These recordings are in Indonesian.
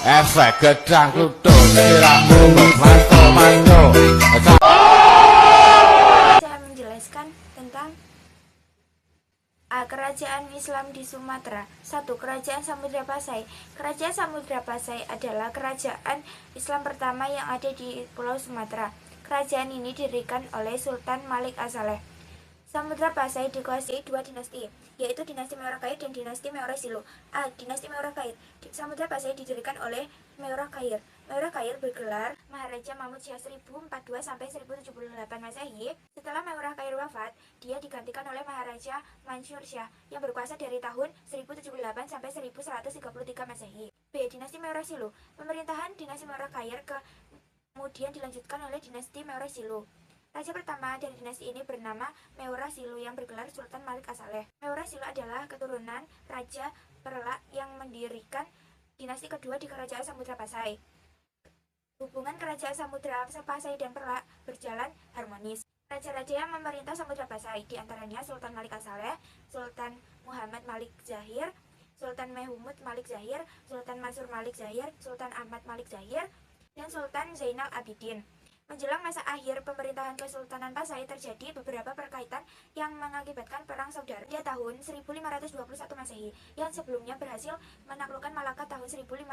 efek gedang kutuk siramu manto-manto. Saya menjelaskan tentang Kerajaan Islam di Sumatera. 1. Kerajaan Samudra Pasai. Kerajaan Samudra Pasai adalah kerajaan Islam pertama yang ada di Pulau Sumatera. Kerajaan ini didirikan oleh Sultan Malik As-Saleh. Samudra Pasai dikuasai dua dinasti, yaitu dinasti Meorakait dan dinasti Meorasilo. Dinasti Meorakait. Samudra Pasai didirikan oleh Meorakair. Meorakair bergelar Maharaja Mahmud Syah 1042 sampai 1078 Masehi. Setelah Meorakair wafat, dia digantikan oleh Maharaja Mansur Syah yang berkuasa dari tahun 1078 sampai 1133 Masehi. B. Dinasti Meorasilo. Pemerintahan dinasti Meorakair kemudian dilanjutkan oleh dinasti Meorasilo. Raja pertama dari dinasti ini bernama Meorasilo yang bergelar Sultan Malik As-Saleh. Meorasilo adalah keturunan Raja Perlak yang mendirikan dinasti kedua di Kerajaan Samudra Pasai. Hubungan Kerajaan Samudra Pasai dan Perlak berjalan harmonis. Raja-raja yang memerintah Samudra Pasai diantaranya Sultan Malik As-Saleh, Sultan Muhammad Malik Zahir, Sultan Mehmud Malik Zahir, Sultan Mansur Malik Zahir, Sultan Ahmad Malik Zahir, dan Sultan Zainal Abidin. Menjelang masa akhir pemerintahan Kesultanan Pasai terjadi beberapa perkaitan yang mengakibatkan perang saudara pada tahun 1521 Masehi yang sebelumnya berhasil menaklukkan Malaka tahun 1511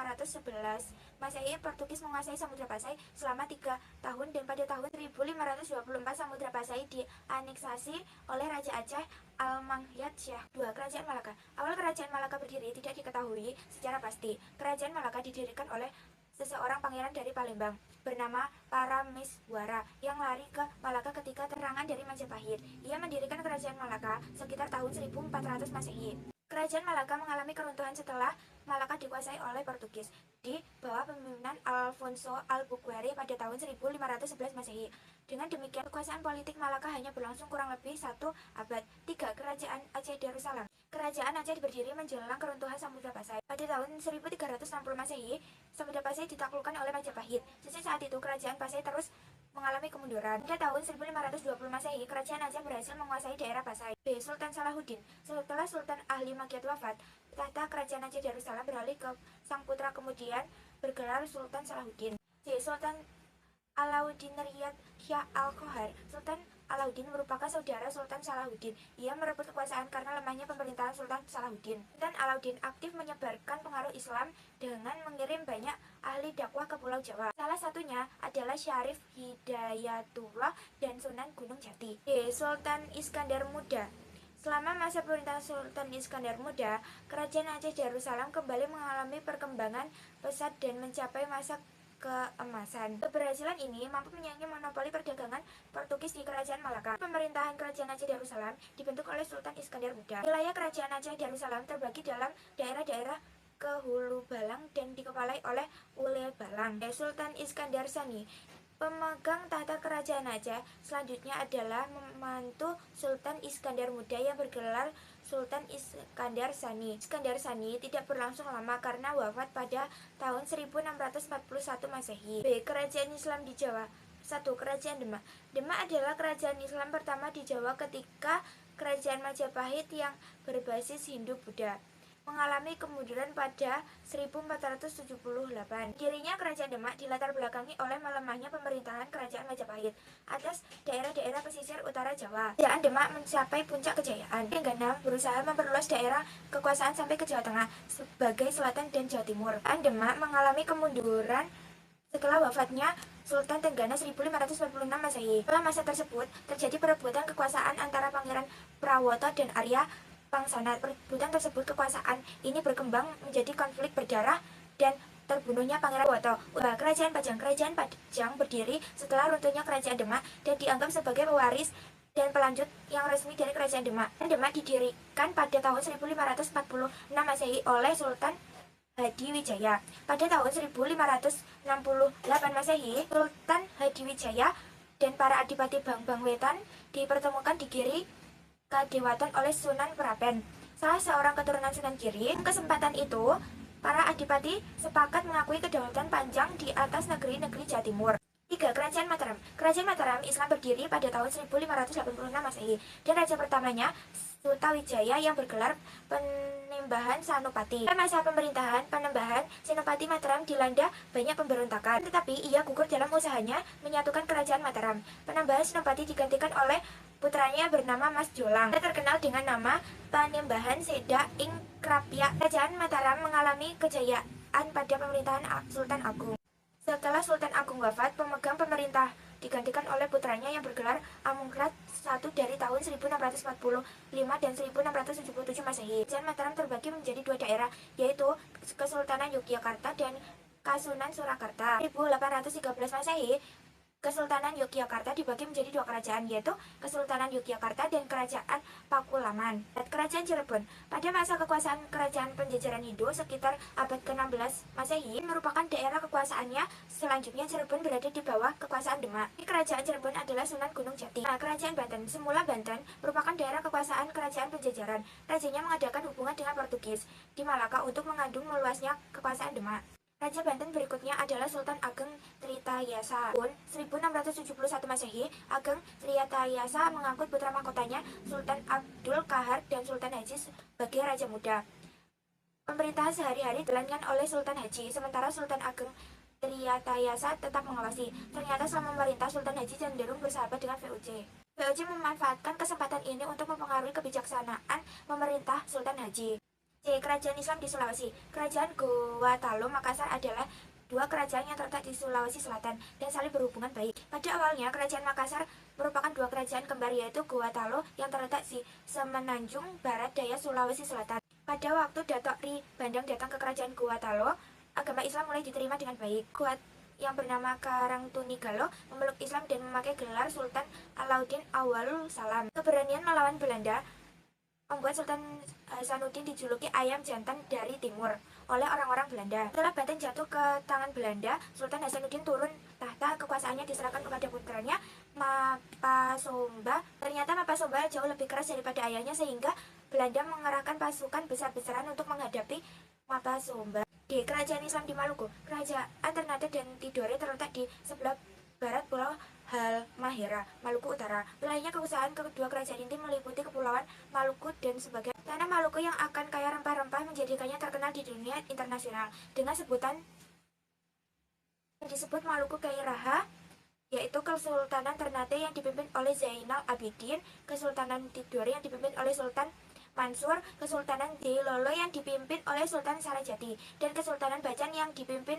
Masehi. Portugis menguasai Samudra Pasai selama 3 tahun dan pada tahun 1524 Samudra Pasai dianeksasi oleh Raja Aceh Al-Manhyat Syah II. Kerajaan Malaka. Awal Kerajaan Malaka berdiri tidak diketahui secara pasti. Kerajaan Malaka didirikan oleh seseorang pangeran dari Palembang bernama Parameswara yang lari ke Malaka ketika terangan dari Majapahit. Ia mendirikan Kerajaan Malaka sekitar tahun 1400 Masehi. Kerajaan Malaka mengalami keruntuhan setelah Malaka dikuasai oleh Portugis di bawah pemimpinan Alfonso Albuquerque pada tahun 1511 Masehi. Dengan demikian, kekuasaan politik Malaka hanya berlangsung kurang lebih 1 abad. 3. Kerajaan Aceh Darussalam. Kerajaan Aceh berdiri menjelang keruntuhan Samudra Pasai. Pada tahun 1360 Masehi, Samudra Pasai ditaklukkan oleh Majapahit. Sejak saat itu, Kerajaan Pasai terus mengalami kemunduran. Pada tahun 1520 Masehi, Kerajaan Aceh berhasil menguasai daerah Pasai. B. Sultan Salahuddin. Setelah Sultan Ahli Magyat wafat, tahta Kerajaan Aceh Darussalam beralih ke sang putra kemudian bergelar Sultan Salahuddin. C. Sultan Alauddin Riyad Shah Al-Qohar. Sultan Alauddin merupakan saudara Sultan Salahuddin. Ia merebut kekuasaan karena lemahnya pemerintahan Sultan Salahuddin. Sultan Alauddin aktif menyebarkan pengaruh Islam dengan mengirim banyak ahli dakwah ke Pulau Jawa. Salah satunya adalah Syarif Hidayatullah dan Sunan Gunung Jati. D. Sultan Iskandar Muda. Selama masa pemerintahan Sultan Iskandar Muda, Kerajaan Aceh Darussalam kembali mengalami perkembangan pesat dan mencapai masa keemasan. Keberhasilan ini mampu menyaingi monopoli perdagangan Portugis di Kerajaan Malaka. Pemerintahan Kerajaan Aceh Darussalam dibentuk oleh Sultan Iskandar Muda. Wilayah Kerajaan Aceh Darussalam terbagi dalam daerah-daerah ke Hulu Balang dan dikepalai oleh Ule Balang. Sultan Iskandar Sani. Pemegang tahta Kerajaan Aceh selanjutnya adalah membantu Sultan Iskandar Muda yang bergelar Sultan Iskandar Sani. Iskandar Sani tidak berlangsung lama karena wafat pada tahun 1641 Masehi. B. Kerajaan Islam di Jawa. 1. Kerajaan Demak. Demak adalah kerajaan Islam pertama di Jawa ketika Kerajaan Majapahit yang berbasis Hindu-Buddha mengalami kemunduran pada 1478. Dirinya Kerajaan Demak dilatar belakangi oleh melemahnya pemerintahan Kerajaan Majapahit atas daerah-daerah pesisir utara Jawa. Kerajaan Demak mencapai puncak kejayaan. Yang keenam, berusaha memperluas daerah kekuasaan sampai ke Jawa Tengah sebagai selatan dan Jawa Timur. Kerajaan Demak mengalami kemunduran setelah wafatnya Sultan Tenggana 1546 Masehi. Setelah masa tersebut, terjadi perebutan kekuasaan antara Pangeran Prawoto dan Arya Pangsana. Perebutan tersebut kekuasaan ini berkembang menjadi konflik berdarah dan terbunuhnya Pangeran Prawoto. Kerajaan Pajang. Kerajaan Pajang berdiri setelah runtuhnya Kerajaan Demak dan dianggap sebagai pewaris dan pelanjut yang resmi dari Kerajaan Demak. Demak didirikan pada tahun 1546 Masehi oleh Sultan Hadiwijaya. Pada tahun 1568 Masehi, Sultan Hadiwijaya dan para adipati Bang-Bang Wetan dipertemukan di Giri Kadewatan oleh Sunan Prapen, salah seorang keturunan Sunan Giri. Kesempatan itu, para adipati sepakat mengakui kedaulatan Panjang di atas negeri-negeri Jawa Timur. 3. Kerajaan Mataram. Kerajaan Mataram Islam berdiri pada tahun 1586 Masehi dan raja pertamanya Sutawijaya yang bergelar Penembahan Senopati. Pada masa pemerintahan Penembahan Senopati Mataram dilanda banyak pemberontakan, tetapi ia gugur dalam usahanya menyatukan kerajaan Mataram. Penembahan Senopati digantikan oleh putranya bernama Mas Jolang. Dia terkenal dengan nama Panembahan Seda ing Krapyak. Kerajaan Mataram mengalami kejayaan pada pemerintahan Sultan Agung. Setelah Sultan Agung wafat, pemegang pemerintah digantikan oleh putranya yang bergelar Amungkurat I dari tahun 1645 dan 1677 Masehi. Kerajaan Mataram terbagi menjadi dua daerah, yaitu Kesultanan Yogyakarta dan Kasunan Surakarta. 1813 Masehi, Kesultanan Yogyakarta dibagi menjadi dua kerajaan, yaitu Kesultanan Yogyakarta dan Kerajaan Pakualaman. Kerajaan Cirebon pada masa kekuasaan Kerajaan Penjajahan Hindu sekitar abad ke-16 Masehi merupakan daerah kekuasaannya. Selanjutnya Cirebon berada di bawah kekuasaan Demak. Kerajaan Cirebon adalah Sunan Gunung Jati. Kerajaan Banten semula Banten merupakan daerah kekuasaan Kerajaan Penjajahan. Rajanya mengadakan hubungan dengan Portugis di Malaka untuk mengandung meluasnya kekuasaan Demak. Raja Banten berikutnya adalah Sultan Ageng Tritayasa. Tahun 1671 Masehi, Ageng Tritayasa mengangkut putra mahkotanya Sultan Abdul Kahar dan Sultan Haji sebagai raja muda. Pemerintahan sehari-hari dijalankan oleh Sultan Haji, sementara Sultan Ageng Tritayasa tetap mengawasi. Ternyata selama memerintah, Sultan Haji cenderung bersahabat dengan VOC. VOC memanfaatkan kesempatan ini untuk mempengaruhi kebijaksanaan pemerintah Sultan Haji. Kerajaan Islam di Sulawesi. Kerajaan Gorontalo Makassar adalah dua kerajaan yang terletak di Sulawesi Selatan dan saling berhubungan baik. Pada awalnya, Kerajaan Makassar merupakan dua kerajaan kembar, yaitu Gorontalo yang terletak di Semenanjung Barat Daya Sulawesi Selatan. Pada waktu Datuk Ri Bandang datang ke Kerajaan Gorontalo, agama Islam mulai diterima dengan baik. Kuat yang bernama Karangtunigalo memeluk Islam dan memakai gelar Sultan Alauddin Awalul Salam. Keberanian melawan Belanda membuat Sultan Hasanuddin dijuluki ayam jantan dari timur oleh orang-orang Belanda. Setelah Banten jatuh ke tangan Belanda, Sultan Hasanuddin turun tahta, kekuasaannya diserahkan kepada putranya Mapasomba. Ternyata Mapasomba jauh lebih keras daripada ayahnya, sehingga Belanda mengerahkan pasukan besar-besaran untuk menghadapi Mapasomba. Di Kerajaan Islam di Maluku, Kerajaan Ternate dan Tidore terletak di sebelah barat Pulau Halmahera, Maluku Utara. Wilayahnya kekuasaan kedua kerajaan inti meliputi Kepulauan Maluku dan sebagian tanah Maluku yang akan kaya rempah-rempah menjadikannya terkenal di dunia internasional dengan sebutan yang disebut Maluku Kairaha, yaitu Kesultanan Ternate yang dipimpin oleh Zainal Abidin, Kesultanan Tidore yang dipimpin oleh Sultan Mansur, Kesultanan Jailolo yang dipimpin oleh Sultan Sarajati, dan Kesultanan Bacan yang dipimpin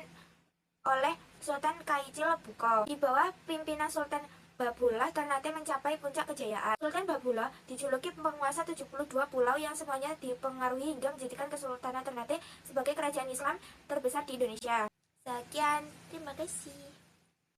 oleh Sultan Kaicil Buko. Di bawah pimpinan Sultan Babullah, Ternate mencapai puncak kejayaan. Sultan Babullah dijuluki penguasa 72 pulau yang semuanya dipengaruhi hingga menjadikan Kesultanan Ternate sebagai kerajaan Islam terbesar di Indonesia. Sekian, terima kasih.